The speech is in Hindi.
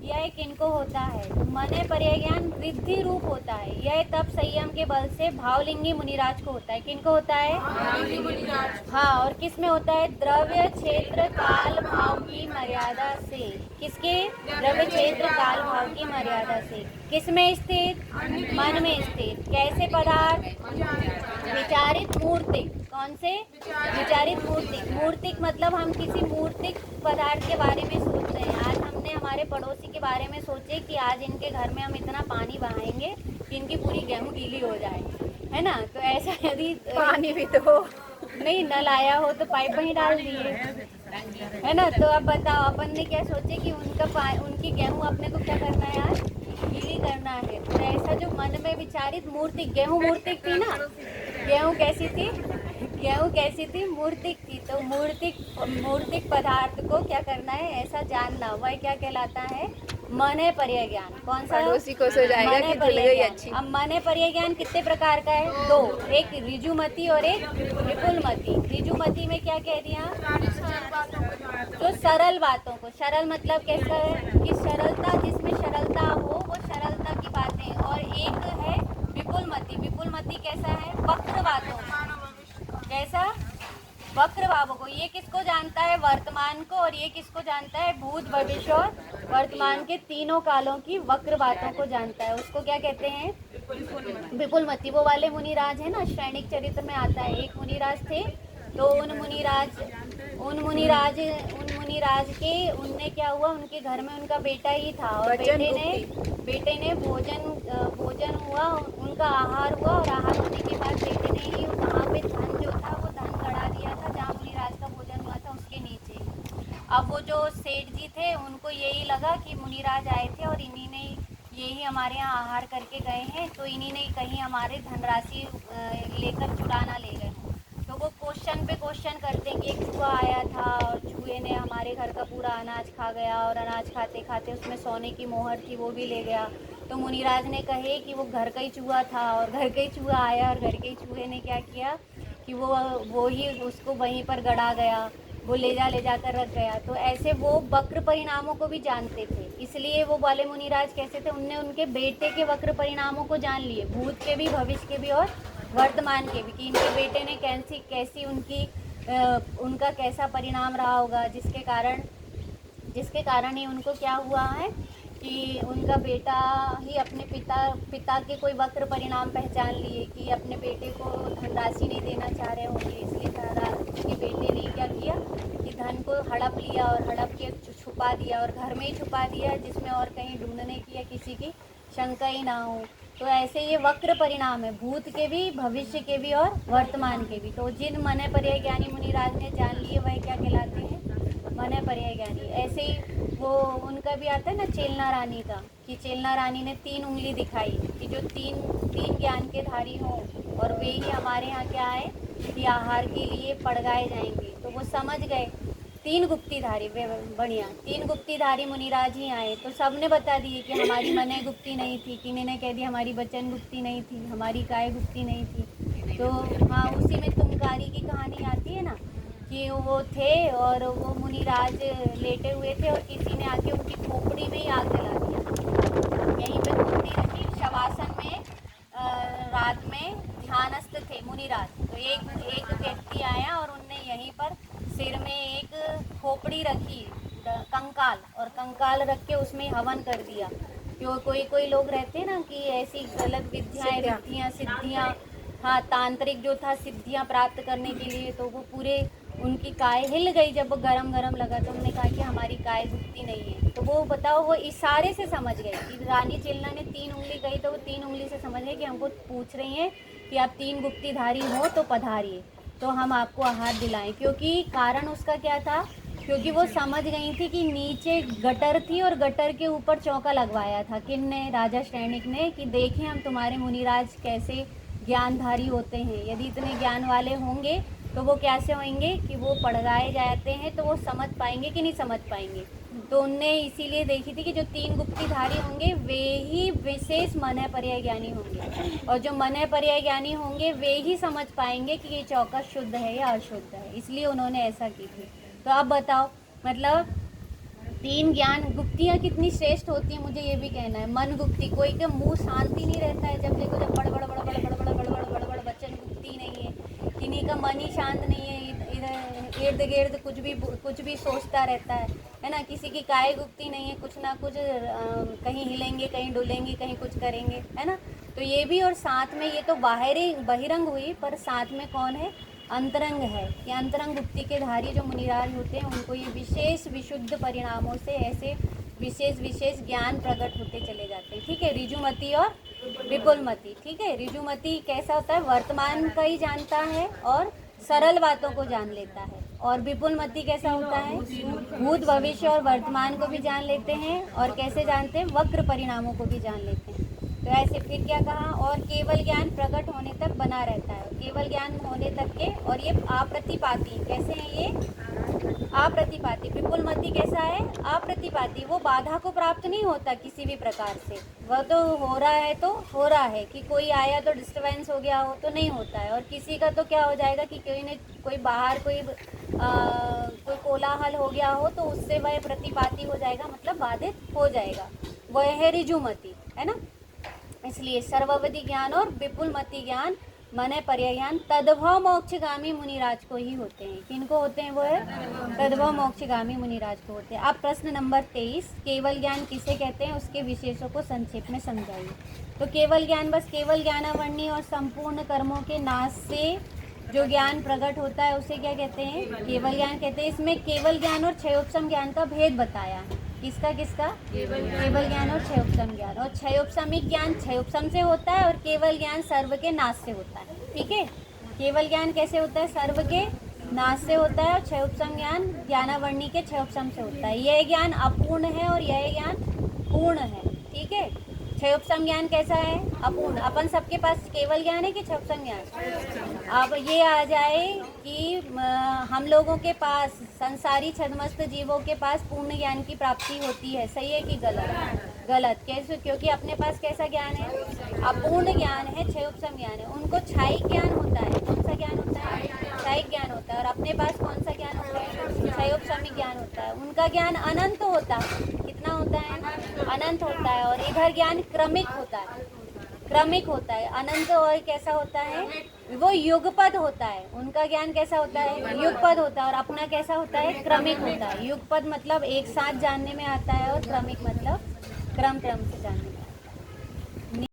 यह किनको होता है? तो मने पर्याय ज्ञान रिद्धि रूप होता है। यह तब संयम के बल से भावलिंगी मुनिराज को होता है। किनको होता है? हाँ, और किस में होता है? द्रव्य क्षेत्र काल भाव की मर्यादा से। किसके? द्रव्य क्षेत्र काल भाव की मर्यादा से। किस में स्थित? मन में स्थित। कैसे पदार्थ? विचारित मूर्तिक। कौन से? विचारित मूर्तिक। मूर्तिक मतलब हम किसी मूर्तिक पदार्थ के बारे में सोच रहे हैं। आज हमने हमारे पड़ोसी के बारे में सोचे कि आज इनके घर में हम इतना पानी बहाएंगे कि इनकी पूरी गेहूं गीली हो जाए, है ना? तो ऐसा यदि पानी भी तो नहीं नल आया हो तो पाइप वहीं डाल दिए, है ना? तो अब बताओ, अपन ने क्या सोचे कि उनकी गेहूं अपने को क्या करना है? आज गीली करना है। तो ऐसा जो मन में विचारित मूर्तिक, गेहूं मूर्तिक थी ना? गेहूं कैसी थी? गेहूं कैसी थी? मूर्तिक थी। तो मूर्तिक पदार्थ को क्या करना है? ऐसा जानना, वह क्या कहलाता है? मने पर्याय ज्ञान। कौन सा? पड़ोसी को सो जाएगा कि धुल गई अच्छी। अब मने पर्याय ज्ञान कितने प्रकार का है? दो, एक ऋजुमति और एक विपुलमति। ऋजुमति में क्या कह दिया? जो सरल बातों को, सरल मतलब कैसा है कि सरलता, जिसमें सरलता हो वो सरलता की बातें। और एक है विपुलमति। विपुलमति कैसा है? वक्र बातों को। कैसा? वक्र बाबू को। ये किसको जानता है? वर्तमान को। और ये किसको जानता है? भूत भविष्य और वर्तमान के तीनों कालों की वक्र बातों को जानता है। उसको क्या कहते हैं? विपुलमति। वो वाले मुनिराज है ना, श्रेणिक चरित्र में आता है। एक मुनिराज थे, तो उन मुनिराज के उनने क्या हुआ, उनके घर में उनका बेटा ही था, और बेटे ने भोजन हुआ, उनका आहार हुआ, और आहार होने के बाद बेटे ने ही वहाँ पे धन जो था वो धन गड़ा दिया था जहाँ मुनिराज का भोजन हुआ था, उसके नीचे ही। अब वो जो सेठ जी थे उनको यही लगा कि मुनिराज आए थे और इन्हीं ने यही हमारे यहाँ आहार करके गए हैं, तो इन्हीं ने कहीं हमारे धनराशि लेकर चुरा ना ले गए। तो वो क्वेश्चन पे क्वेश्चन करते हैं कि एक चूहा आया था और चूहे ने हमारे घर का पूरा अनाज खा गया, और अनाज खाते खाते उसमें सोने की मोहर थी वो भी ले गया। तो मुनिराज ने कहे कि वो घर का ही चूहा था, और घर का ही चूहा आया, और घर के ही चूहे ने क्या किया कि वो ही उसको वहीं पर गड़ा गया, वो ले जाकर रख गया। तो ऐसे वो वक्र परिणामों को भी जानते थे। इसलिए वो वाले मुनिराज कैसे थे? उनने उनके बेटे के वक्र परिणामों को जान लिए, भूत के भी, भविष्य के भी और वर्तमान के भी, कि इनके बेटे ने कैसी उनका कैसा परिणाम रहा होगा, जिसके कारण ही उनको क्या हुआ है कि उनका बेटा ही अपने पिता के कोई वक्र परिणाम पहचान लिए कि अपने बेटे को धनराशि नहीं देना चाह रहे होंगे, इसलिए उसके बेटे ने क्या किया कि धन को हड़प लिया, और हड़प के छुपा दिया, और घर में ही छुपा दिया, जिसमें और कहीं ढूंढने की या किसी की शंका ही ना हो। तो ऐसे ये वक्र परिणाम है, भूत के भी, भविष्य के भी और वर्तमान के भी। तो जिन मने पर्याय ज्ञानी मुनिराज ने जान लिए वह क्या कहलाते हैं? मने पर्याय ज्ञानी। ऐसे ही वो उनका भी आता है ना चेलना रानी का, कि चेलना रानी ने 3 उंगली दिखाई कि जो तीन ज्ञान के धारी हों, और वे ही हमारे यहाँ क्या है कि आहार के लिए पड़गाए जाएंगे। तो वो समझ गए 3 गुप्तीधारी, बढ़िया 3 गुप्तीधारी मुनिराज ही आए। तो सबने बता दिए कि हमारी मने गुप्ती नहीं थी, किन्हीं ने कह दिया हमारी बचन गुप्ती नहीं थी, हमारी काय गुप्ती नहीं थी। तो हाँ, उसी में तुमकारी की कहानी आती है ना, कि वो थे और वो मुनिराज लेटे हुए थे, और किसी ने आके उनकी खोपड़ी में ही आग जला दिया। यहीं पे खोपड़ी रखी, शवासन में रात में ध्यानस्थ थे मुनिराज। तो एक व्यक्ति आया और उनने यहीं पर सिर में एक खोपड़ी रखी, कंकाल, और कंकाल रख के उसमें हवन कर दिया। क्यों कोई लोग रहते हैं ना कि ऐसी गलत विद्याएं, सिद्धियाँ, हाँ, तांत्रिक जो था सिद्धियाँ प्राप्त करने के लिए, तो वो पूरे उनकी काय हिल गई जब वो गरम लगा। तो उन्होंने कहा कि हमारी काय दुखती नहीं है। तो वो बताओ, वो इशारे से समझ गए कि रानी चेलना ने 3 उंगली कही, तो वो 3 उंगली से समझ गए कि हमको पूछ रही हैं कि आप 3 गुप्तीधारी हो तो पधारिए, तो हम आपको आहार दिलाएं। क्योंकि कारण उसका क्या था? क्योंकि वो समझ गई थी कि नीचे गटर थी, और गटर के ऊपर चौका लगवाया था किनने? राजा श्रेणिक ने, कि देखें हम तुम्हारे मुनिराज कैसे ज्ञानधारी होते हैं। यदि इतने ज्ञान वाले होंगे तो वो कैसे होंगे कि वो पढ़ाए जाते हैं, तो वो समझ पाएंगे कि नहीं समझ पाएंगे। तो उनने इसीलिए देखी थी कि जो 3 गुप्तीधारी होंगे वे ही विशेष मने पर्याय ज्ञानी होंगे, और जो मने पर्याय ज्ञानी होंगे वे ही समझ पाएंगे कि ये चौका शुद्ध है या अशुद्ध है। इसलिए उन्होंने ऐसा की थी। तो अब बताओ, मतलब तीन ज्ञान गुप्तियाँ कितनी श्रेष्ठ होती हैं, मुझे ये भी कहना है। मन गुप्ती, कोई के मुंह शांति नहीं रहता है, जब देखो जब बड़ वचन गुप्ती नहीं है, किन्हीं का मन ही शांत नहीं है, इधर इर्द गिर्द कुछ भी सोचता रहता है ना। किसी की काय गुप्ती नहीं है, कुछ ना कुछ कहीं हिलेंगे, कहीं डुलेंगे, कहीं कुछ करेंगे, है ना। तो ये भी, और साथ में ये तो बाहरी बहिरंग हुई, पर साथ में कौन है, अंतरंग है। ये अंतरंग गुप्ती के धारी जो मुनिराज होते हैं, उनको ये विशेष विशुद्ध परिणामों से ऐसे विशेष ज्ञान प्रकट होते चले जाते हैं। ठीक है, ऋजुमति और विपुलमति। ठीक है, ऋजुमति कैसा होता है, वर्तमान का ही जानता है और सरल बातों को जान लेता है। और विपुलमति कैसा होता है, भूत भविष्य और वर्तमान को भी जान लेते हैं, और कैसे जानते हैं, वक्र परिणामों को भी जान लेते हैं। तो ऐसे फिर क्या कहा, और केवल ज्ञान प्रकट होने तक बना रहता है, केवल ज्ञान होने तक के। और ये अप्रतिपाती, कैसे हैं ये, अप्रतिपाती। विपुलमति कैसा है, अप्रतिपाती, वो बाधा को प्राप्त नहीं होता किसी भी प्रकार से। वह तो हो रहा है तो हो रहा है, कि कोई आया तो डिस्टर्बेंस हो गया हो तो नहीं होता है। और किसी का तो क्या हो जाएगा कि कोई बाहर कोई कोलाहल हो गया हो तो उससे वह प्रतिपाती हो जाएगा, मतलब बाधित हो जाएगा। वह है ऋजुमति, है ना। इसलिए सर्वविधि ज्ञान और विपुलमति ज्ञान मन पर्याय ज्ञान तद्भव मोक्षगामी मुनिराज को ही होते हैं। किनको होते हैं, वो है तद्भव मोक्षगामी मुनिराज को होते हैं। अब प्रश्न नंबर 23, केवल ज्ञान किसे कहते हैं, उसके विशेषों को संक्षेप में समझाइए। तो केवल ज्ञान, बस केवल ज्ञानावरणी और संपूर्ण कर्मों के नाश से जो ज्ञान प्रकट होता है उसे क्या कहते हैं, केवल ज्ञान कहते हैं। इसमें केवल ज्ञान और क्षयोपशम ज्ञान का भेद बताया है। किसका किसका, केवल ज्ञान और क्षयोपशम ज्ञान। और क्षयोपशमिक ज्ञान क्षयोपशम से होता है, और केवल ज्ञान सर्व के नाश से होता है। ठीक है, केवल ज्ञान कैसे होता है, सर्व के नाश से होता है, और क्षयोपशम ज्ञान ज्ञानावरणी के क्षयोपशम से होता है। यह ज्ञान अपूर्ण है और यह ज्ञान पूर्ण है। ठीक है, क्षयोपशम ज्ञान कैसा है, अपूर्ण। अपन सबके पास केवल ज्ञान है कि क्षयोपशम ज्ञान। अब ये आ जाए कि हम लोगों के पास, संसारी छद्मस्त जीवों के पास पूर्ण ज्ञान की प्राप्ति होती है, सही है कि गलत, गलत। कैसे, क्योंकि अपने पास कैसा ज्ञान है, अपूर्ण ज्ञान है, क्षयोपशम ज्ञान है। उनको क्षायिक ज्ञान होता है, कौन सा ज्ञान होता है, क्षायिक ज्ञान होता है। और अपने पास कौन सा ज्ञान होता है, क्षयोपशमिक ज्ञान होता है। उनका ज्ञान अनंत होता है, कितना होता है, अनंत होता है। और इधर ज्ञान क्रमिक होता है, क्रमिक होता है। अनंत और कैसा होता है, वो युगपद होता है। उनका ज्ञान कैसा होता है, युगपद होता है। और अपना कैसा होता है, क्रमिक होता है। युगपद मतलब एक साथ जानने में आता है, और क्रमिक मतलब क्रम से जानने में।